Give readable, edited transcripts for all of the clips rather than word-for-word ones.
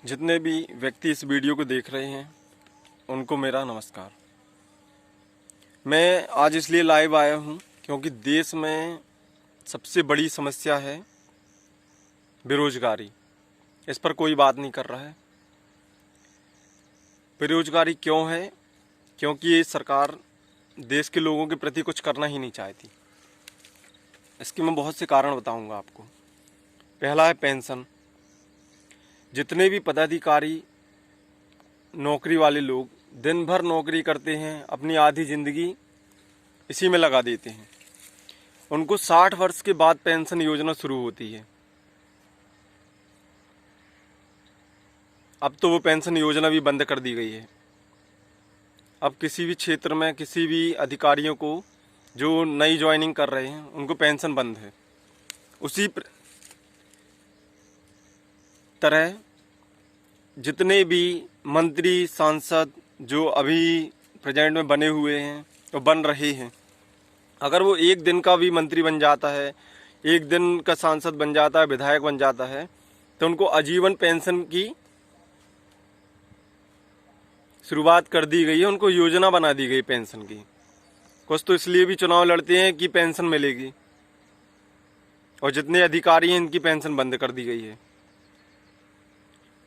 जितने भी व्यक्ति इस वीडियो को देख रहे हैं उनको मेरा नमस्कार। मैं आज इसलिए लाइव आया हूँ क्योंकि देश में सबसे बड़ी समस्या है बेरोजगारी। इस पर कोई बात नहीं कर रहा है। बेरोजगारी क्यों है? क्योंकि ये सरकार देश के लोगों के प्रति कुछ करना ही नहीं चाहती। इसके मैं बहुत से कारण बताऊंगा आपको। पहला है पेंशन। जितने भी पदाधिकारी नौकरी वाले लोग दिन भर नौकरी करते हैं, अपनी आधी ज़िंदगी इसी में लगा देते हैं। उनको 60 वर्ष के बाद पेंशन योजना शुरू होती है। अब तो वो पेंशन योजना भी बंद कर दी गई है। अब किसी भी क्षेत्र में किसी भी अधिकारियों को जो नई ज्वाइनिंग कर रहे हैं उनको पेंशन बंद है। उसी तरह जितने भी मंत्री सांसद जो अभी प्रेजेंट में बने हुए हैं और बन रहे हैं, अगर वो एक दिन का भी मंत्री बन जाता है, एक दिन का सांसद बन जाता है, विधायक बन जाता है, तो उनको आजीवन पेंशन की शुरुआत कर दी गई है। उनको योजना बना दी गई पेंशन की। कुछ तो इसलिए भी चुनाव लड़ते हैं कि पेंशन मिलेगी, और जितने अधिकारी हैं इनकी पेंशन बंद कर दी गई है।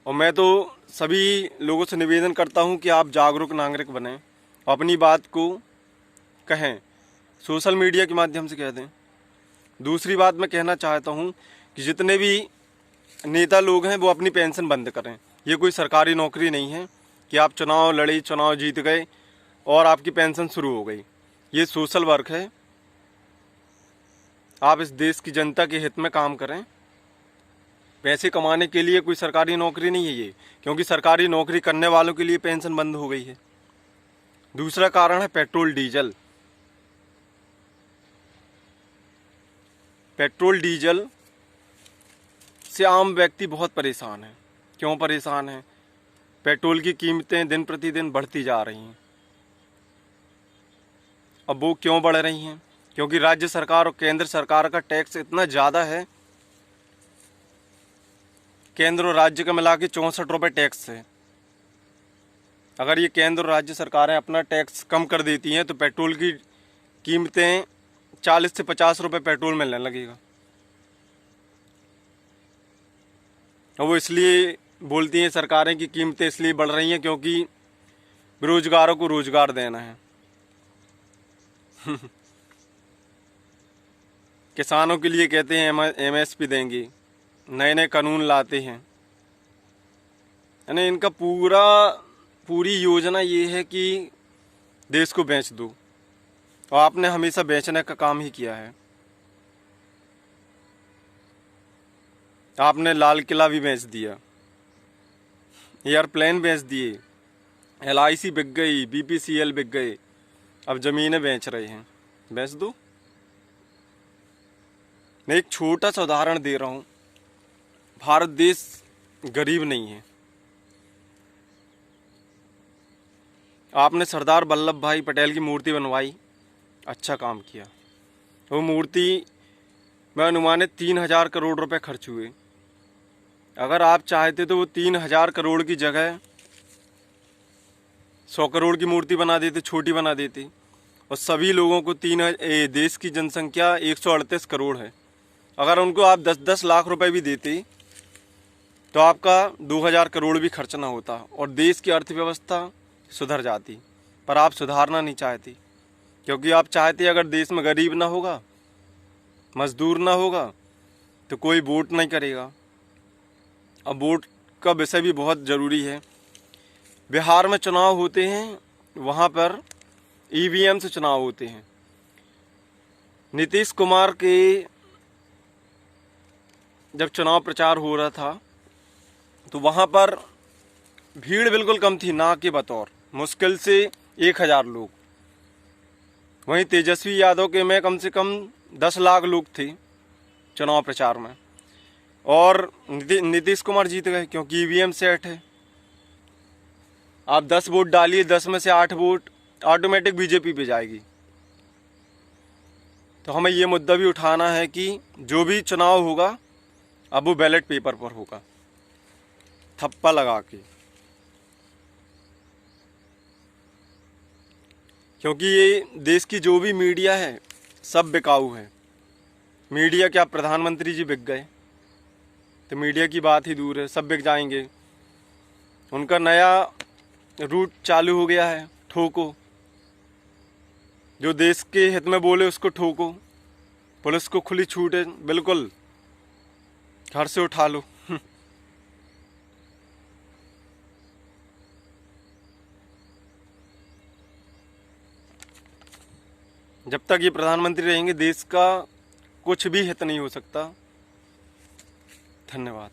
और मैं तो सभी लोगों से निवेदन करता हूं कि आप जागरूक नागरिक बनें, अपनी बात को कहें, सोशल मीडिया के माध्यम से कह दें। दूसरी बात मैं कहना चाहता हूं कि जितने भी नेता लोग हैं वो अपनी पेंशन बंद करें। ये कोई सरकारी नौकरी नहीं है कि आप चुनाव लड़े, चुनाव जीत गए और आपकी पेंशन शुरू हो गई। ये सोशल वर्क है। आप इस देश की जनता के हित में काम करें। पैसे कमाने के लिए कोई सरकारी नौकरी नहीं है ये, क्योंकि सरकारी नौकरी करने वालों के लिए पेंशन बंद हो गई है। दूसरा कारण है पेट्रोल डीजल। पेट्रोल डीजल से आम व्यक्ति बहुत परेशान है। क्यों परेशान है? पेट्रोल की कीमतें दिन प्रतिदिन बढ़ती जा रही हैं। अब वो क्यों बढ़ रही हैं? क्योंकि राज्य सरकार और केंद्र सरकार का टैक्स इतना ज़्यादा है। केंद्र और राज्य का मिला के 64 रुपये टैक्स है। अगर ये केंद्र और राज्य सरकारें अपना टैक्स कम कर देती हैं तो पेट्रोल की कीमतें 40 से 50 रुपये पेट्रोल मिलने लगेगा। और वो इसलिए बोलती हैं सरकारें की कीमतें इसलिए बढ़ रही हैं क्योंकि बेरोजगारों को रोजगार देना है। किसानों के लिए कहते हैं MSP देंगे, नए नए कानून लाते हैं। यानी इनका पूरी योजना ये है कि देश को बेच दो, और आपने हमेशा बेचने का काम ही किया है। आपने लाल किला भी बेच दिया, एयरप्लेन बेच दिए, LIC बिक गई, BPCL बिक गए, अब ज़मीनें बेच रहे हैं। बेच दो। मैं एक छोटा सा उदाहरण दे रहा हूँ। भारत देश गरीब नहीं है। आपने सरदार वल्लभ भाई पटेल की मूर्ति बनवाई, अच्छा काम किया। वो मूर्ति में अनुमानित 3000 करोड़ रुपए खर्च हुए। अगर आप चाहते तो वो 3000 करोड़ की जगह 100 करोड़ की मूर्ति बना देते, छोटी बना देते, और सभी लोगों को देश की जनसंख्या 138 करोड़ है। अगर उनको आप 10-10 लाख रुपए भी देते तो आपका 2000 करोड़ भी खर्च ना होता और देश की अर्थव्यवस्था सुधर जाती। पर आप सुधारना नहीं चाहती, क्योंकि आप चाहते अगर देश में गरीब ना होगा, मजदूर ना होगा, तो कोई वोट नहीं करेगा। अब वोट का विषय भी बहुत ज़रूरी है। बिहार में चुनाव होते हैं, वहाँ पर EVM से चुनाव होते हैं। नीतीश कुमार के जब चुनाव प्रचार हो रहा था तो वहाँ पर भीड़ बिल्कुल कम थी, ना के बतौर, मुश्किल से 1000 लोग। वहीं तेजस्वी यादव के में कम से कम 10 लाख लोग थे चुनाव प्रचार में, और नीतीश कुमार जीत गए क्योंकि EVM सेट है। आप 10 वोट डालिए, 10 में से 8 वोट ऑटोमेटिक बीजेपी पे जाएगी। तो हमें ये मुद्दा भी उठाना है कि जो भी चुनाव होगा अब वो बैलेट पेपर पर होगा। थप्पा लगा के, क्योंकि ये देश की जो भी मीडिया है सब बिकाऊ है। मीडिया क्या, प्रधानमंत्री जी बिक गए तो मीडिया की बात ही दूर है, सब बिक जाएंगे। उनका नया रूट चालू हो गया है, ठोको, जो देश के हित में बोले उसको ठोको। पुलिस को खुली छूट है, बिल्कुल घर से उठा लो। जब तक ये प्रधानमंत्री रहेंगे देश का कुछ भी हित नहीं हो सकता। धन्यवाद।